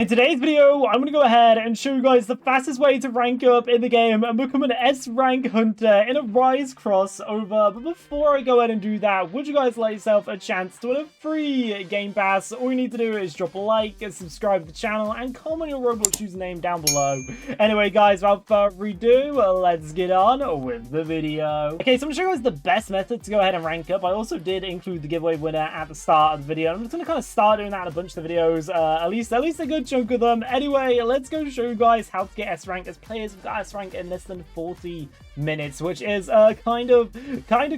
In today's video, I'm going to go ahead and show you guys the fastest way to rank up in the game and become an S rank hunter in a Rise crossover. But before I go ahead and do that, would you guys like yourself a chance to win a free Game Pass? All you need to do is drop a like, subscribe to the channel, and comment your Roblox username down below. Anyway, guys, without further ado, let's get on with the video. Okay, so I'm going to show you guys the best method to go ahead and rank up. I also did include the giveaway winner at the start of the video. I'm just going to kind of start doing that in a bunch of the videos, at least a good chunk of them. Anyway, let's go show you guys how to get S rank, as players have got S rank in less than 40 minutes, which is kind of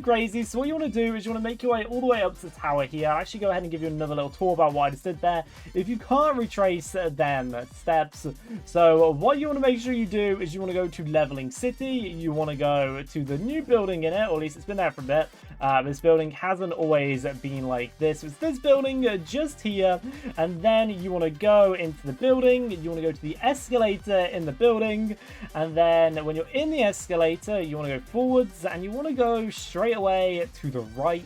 crazy. So what you want to do is you want to make your way all the way up to the tower here. I'll actually go ahead and give you another little tour about what I just did there if you can't retrace them steps. So what you want to make sure you do is you want to go to Leveling City. You want to go to the new building in it, or at least it's been there for a bit. This building hasn't always been like this. It's this building just here, and then you want to go into the building. You want to go to the escalator in the building, and then when you're in the escalator, you want to go forwards, and you want to go straight away to the right.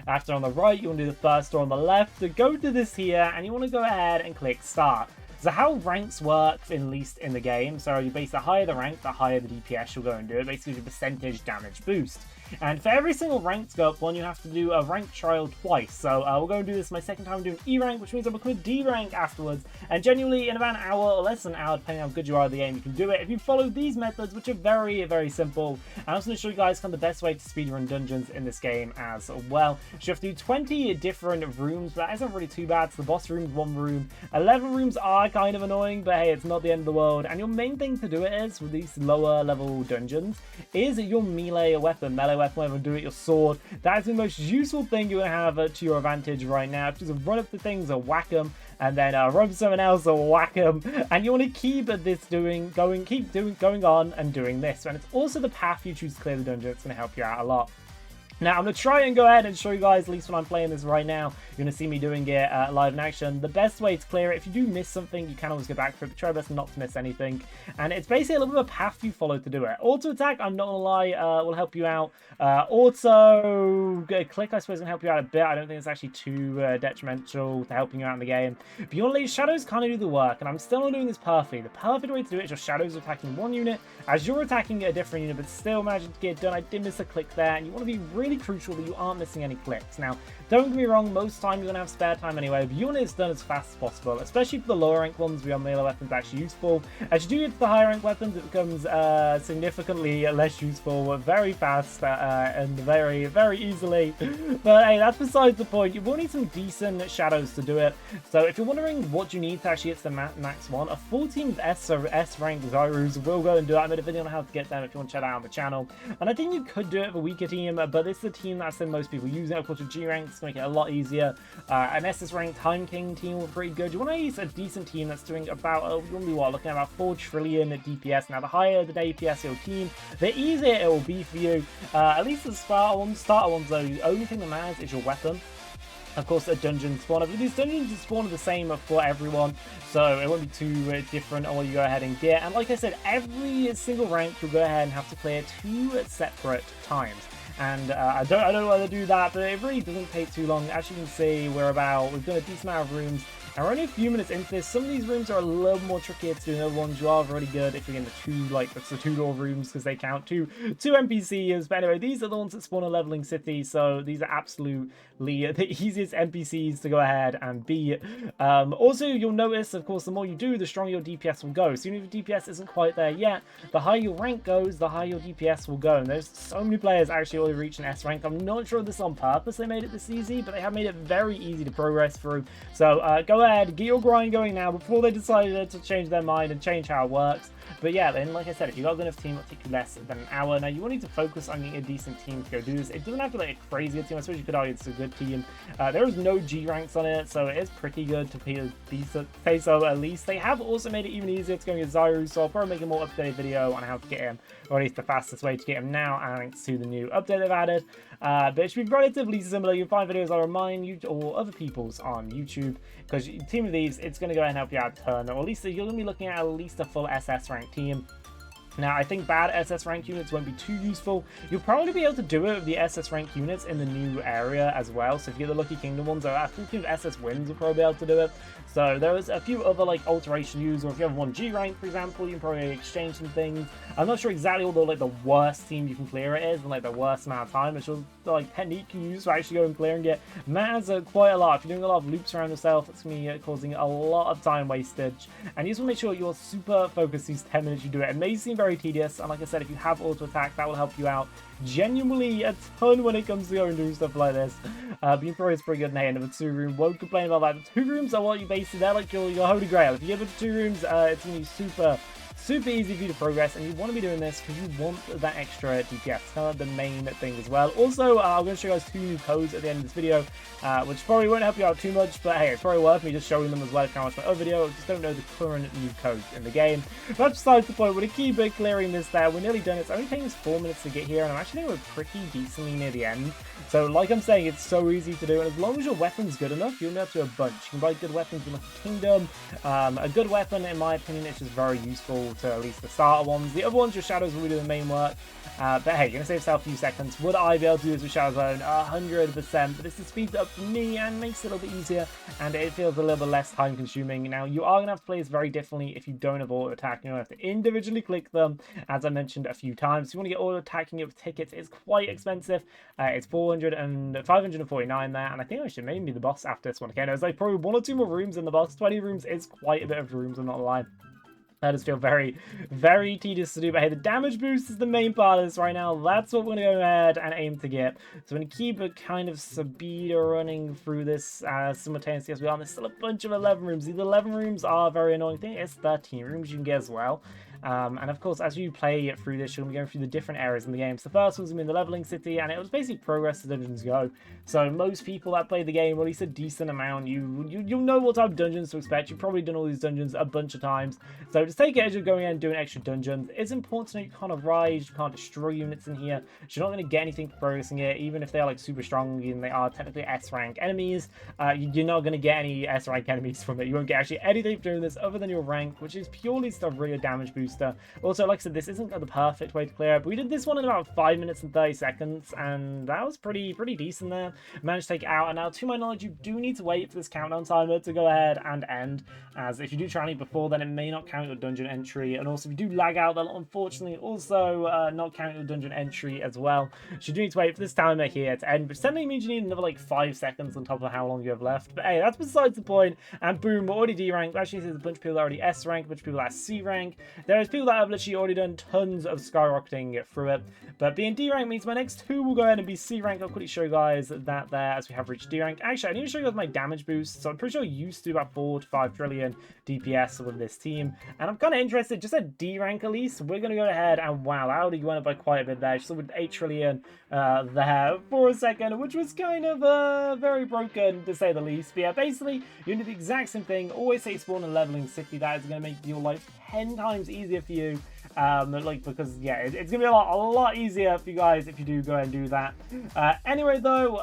After on the right, you want to do the first door on the left. So go to this here, and you want to go ahead and click start. So how ranks work, at least in the game, so you base the higher the rank, the higher the DPS you'll go and do. It basically gives you a percentage damage boost. And for every single rank to go up one, you have to do a rank trial twice. So we'll go and do this my second time doing E rank, which means I'll become a D rank afterwards. And genuinely, in about an hour or less than an hour, depending on how good you are at the game, you can do it if you follow these methods, which are very, very simple. And I'm also going to show you guys kind of the best way to speedrun dungeons in this game as well. So you have to do 20 different rooms, but that isn't really too bad. So the boss room's one room. 11 rooms are kind of annoying, but hey, it's not the end of the world. And your main thing to do it is, with these lower level dungeons, is your melee weapon, whatever, do it, your sword. That is the most useful thing you're going to have to your advantage right now. Just run up the things or whack them, and then run for someone else or whack them. And you want to keep this going on and doing this. And it's also the path you choose to clear the dungeon. It's going to help you out a lot. Now, I'm going to try and go ahead and show you guys, at least when I'm playing this right now, you're going to see me doing it live in action. The best way to clear it, if you do miss something, you can always go back for it, but try best not to miss anything. And it's basically a little bit of a path you follow to do it. Auto attack, I'm not going to lie, will help you out. Auto click, I suppose, can help you out a bit. I don't think it's actually too detrimental to helping you out in the game. But you want to let your shadows kind of do the work, and I'm still not doing this perfectly. The perfect way to do it is your shadows are attacking one unit as you're attacking a different unit, but still managing to get it done. I did miss a click there, and you want to be really crucial that you aren't missing any clicks. Now, don't get me wrong, most time you're going to have spare time anyway, but you want it done as fast as possible, especially for the lower rank ones where your melee weapons are actually useful. As you do get to the higher rank weapons, it becomes significantly less useful very fast and very, very easily. But hey, that's besides the point. You will need some decent shadows to do it. So if you're wondering what you need to actually get to the max one, a 14th S rank Zyrus will go and do it. I made a video on how to get them if you want to check that out on the channel. And I think you could do it with a weaker team, but this is the team that's in most people using it. Of course, with G ranks to make it a lot easier. An SS rank Time King team will be pretty good. You want to use a decent team that's doing about, you want to be what, looking at about 4 trillion DPS. Now, the higher the DPS your team, the easier it will be for you. At least the starter ones though, the only thing that matters is your weapon. Of course, a dungeon spawner, but these dungeons spawn are the same for everyone, so it won't be too different on what you go ahead and get. And like I said, every single rank you'll go ahead and have to clear 2 separate times. And I don't know whether to do that, but it really doesn't take too long. As you can see, we've done a decent amount of rooms, and we're only a few minutes into this. Some of these rooms are a little more trickier to do than other ones. You are really good if you're in the two-door rooms, because they count two NPCs. But anyway, these are the ones that spawn a Leveling City, so these are absolutely the easiest NPCs to go ahead and beat. Also, you'll notice, of course, the more you do, the stronger your DPS will go. So even if your DPS isn't quite there yet, the higher your rank goes, the higher your DPS will go. And there's so many players actually already reach an S rank. I'm not sure if this is on purpose they made it this easy, but they have made it very easy to progress through. So go ahead, get your grind going now before they decided to change their mind and change how it works. But yeah, then like I said, if you've got a good enough team, it'll take you less than an hour. Now, you will need to focus on getting a decent team to go do this. It doesn't have to be like a crazy good team. I suppose you could argue it's a good team. There is no G ranks on it, so it is pretty good to pay a decent so at least. They have also made it even easier to go and get Zyrus, so I'll probably make a more up-to-date video on how to get him, or at least the fastest way to get him now, thanks to the new update they've added. But it should be relatively similar. You'll find videos I'll remind you or other people's on YouTube, because team of these, it's going to go ahead and help you out a ton, or at least you're going to be looking at least a full SS rank team. Now, I think bad SS rank units won't be too useful. You'll probably be able to do it with the SS rank units in the new area as well. So if you get the Lucky Kingdom ones, or thinking of SS wins will probably be able to do it. So there's a few other like alteration use, or if you have one G rank, for example, you can probably exchange some things. I'm not sure exactly what the worst team you can clear it is, and like the worst amount of time. It's just the like technique you use for actually going and clearing it matters quite a lot. If you're doing a lot of loops around yourself, it's going to be causing a lot of time wastage. And you just want to make sure you're super focused these 10 minutes you do it. It may seem very tedious, and like I said, if you have auto attack, that will help you out genuinely a ton when it comes to going and doing stuff like this. Being Pro is pretty good. And hey, number 2 room, won't complain about that. The 2 rooms are what you basically, they're like your holy grail. If you give it 2 rooms, it's going to be super easy for you to progress, and you want to be doing this because you want that extra DPS. Kind of the main thing as well. Also, I'm going to show you guys 2 new codes at the end of this video, which probably won't help you out too much, but hey, it's probably worth me just showing them as well if you watch my other video. I just don't know the current new codes in the game. But besides the point, we're going to keep clearing this there. We're nearly done. It's only taking us 4 minutes to get here, and I'm actually we're pretty decently near the end. So like I'm saying, it's so easy to do, and as long as your weapon's good enough, you'll be able to do a bunch. You can buy good weapons in the Kingdom. A good weapon, in my opinion, is just very useful to at least the starter ones. The other ones, your shadows, will be doing the main work. But hey, you're going to save yourself a few seconds. Would I be able to do this with Shadow Zone? 100%. But this just speeds it up for me and makes it a little bit easier, and it feels a little bit less time consuming. Now, you are going to have to play this very differently if you don't have auto attack. You're going to have to individually click them, as I mentioned a few times. If you want to get auto attacking it with tickets, it's quite expensive. It's 549 there, and I think I should maybe be the boss after this one. Okay, there's like probably 1 or 2 more rooms in the boss. 20 rooms is quite a bit of rooms, I'm not lying. That does feel very, very tedious to do. But hey, the damage boost is the main part of this right now. That's what we're going to go ahead and aim to get. So we're going to keep a kind of speed running through this simultaneously as we are. And there's still a bunch of 11 rooms. These 11 rooms are very annoying. I think it's 13 rooms you can get as well. And of course, as you play through this, you're going to be going through the different areas in the game. So the first one's going to be in the leveling city, and it was basically progress as dungeons go. So most people that play the game, or at least a decent amount, you'll know what type of dungeons to expect. You've probably done all these dungeons a bunch of times. So just take it as you're going in and doing extra dungeons. It's important to know you can't rise, you can't destroy units in here. You're not going to get anything for progressing it, even if they're like super strong and they are technically S-rank enemies. You're not going to get any S-rank enemies from it. You won't get actually anything for doing this other than your rank, which is purely stuff really a damage boost. Also, like I said, this isn't the perfect way to clear it, but we did this one in about 5 minutes and 30 seconds, and that was pretty decent there. Managed to take it out, and now, to my knowledge, you do need to wait for this countdown timer to go ahead and end, as if you do try and leave before, then it may not count your dungeon entry, and also if you do lag out, that'll unfortunately also not count your dungeon entry as well. So you do need to wait for this timer here to end, but certainly means you need another like 5 seconds on top of how long you have left. But hey, that's besides the point, and boom, we're already D rank. Actually, there's a bunch of people that are already S rank, a bunch of people that are C rank. There's people that have literally already done tons of skyrocketing through it, but being D rank means my next 2 will go ahead and be C rank. I'll quickly show you guys that there as we have reached D rank. Actually, I need to show you guys my damage boost. So I'm pretty sure I used to do about 4 to 5 trillion DPS with this team, and I'm kind of interested, just at D rank at least, we're going to go ahead and wow, I already went up by quite a bit there, just with 8 trillion there for a second, which was kind of very broken to say the least. But yeah, basically, you do the exact same thing. Always say spawn and leveling city. That is going to make your life 10 times easier for you. Because yeah, it's gonna be a lot easier for you guys if you do go ahead and do that. Anyway though,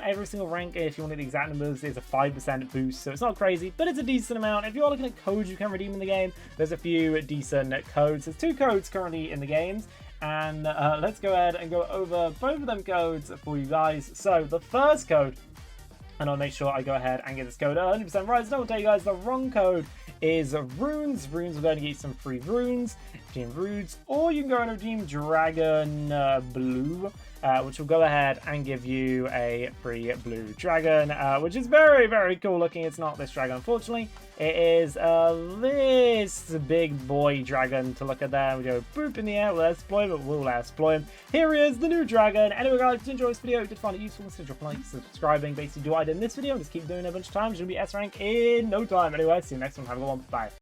every single rank, if you want the exact numbers, is a 5% boost, so it's not crazy, but it's a decent amount. If you are looking at codes you can redeem in the game, there's a few decent codes. There's 2 codes currently in the games, and let's go ahead and go over both of them codes for you guys. So the first code, and I'll make sure I go ahead and get this code 100% right, so don't tell you guys the wrong code, is runes. Runes, we're going to get some free runes, redeem runes, or you can go and redeem dragon blue, which will go ahead and give you a free blue dragon, which is very cool looking. It's not this dragon, unfortunately. It is this big boy dragon to look at there. We go boop in the air. Let's exploit him. We'll exploit him. Here he is, the new dragon. Anyway, guys, if you enjoyed this video, if you did find it useful, consider drop a like, subscribing. Basically, do what I did in this video and just keep doing it a bunch of times. You're going to be S rank in no time. Anyway, see you next one. Have a good one. Bye.